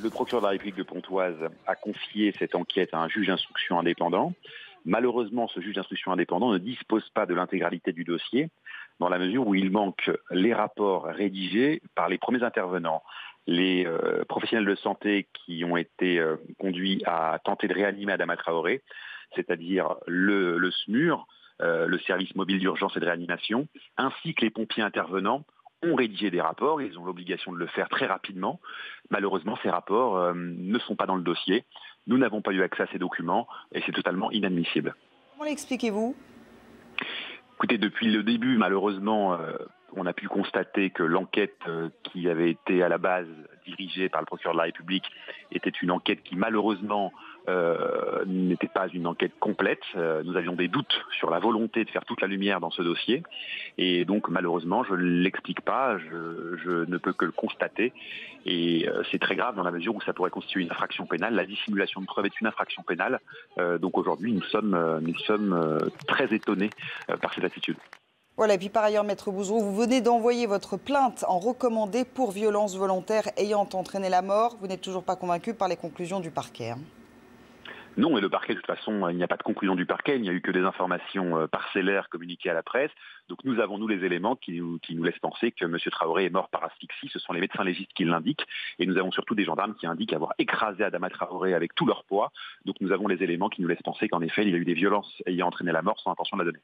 Le procureur de la République de Pontoise a confié cette enquête à un juge d'instruction indépendant. Malheureusement, ce juge d'instruction indépendant ne dispose pas de l'intégralité du dossier, dans la mesure où il manque les rapports rédigés par les premiers intervenants. Les professionnels de santé qui ont été conduits à tenter de réanimer Adama Traoré, c'est-à-dire le SMUR, le service mobile d'urgence et de réanimation, ainsi que les pompiers intervenants, ont rédigé des rapports, ils ont l'obligation de le faire très rapidement. Malheureusement, ces rapports ne sont pas dans le dossier. Nous n'avons pas eu accès à ces documents et c'est totalement inadmissible. Comment l'expliquez-vous ? Écoutez, depuis le début, malheureusement, on a pu constater que l'enquête qui avait été à la base dirigée par le procureur de la République était une enquête qui malheureusement n'était pas une enquête complète. Nous avions des doutes sur la volonté de faire toute la lumière dans ce dossier. Et donc malheureusement, je ne l'explique pas, je ne peux que le constater. Et c'est très grave dans la mesure où ça pourrait constituer une infraction pénale. La dissimulation de preuves est une infraction pénale. Donc aujourd'hui, nous sommes très étonnés par cette attitude. Voilà, et puis par ailleurs, Maître Bouzrou, vous venez d'envoyer votre plainte en recommandé pour violence volontaire ayant entraîné la mort. Vous n'êtes toujours pas convaincu par les conclusions du parquet. Non, et le parquet, de toute façon, il n'y a pas de conclusion du parquet, il n'y a eu que des informations parcellaires communiquées à la presse. Donc nous avons, nous, les éléments qui nous laissent penser que M. Traoré est mort par asphyxie. Ce sont les médecins légistes qui l'indiquent. Et nous avons surtout des gendarmes qui indiquent avoir écrasé Adama Traoré avec tout leur poids. Donc nous avons les éléments qui nous laissent penser qu'en effet, il y a eu des violences ayant entraîné la mort sans intention de la donner.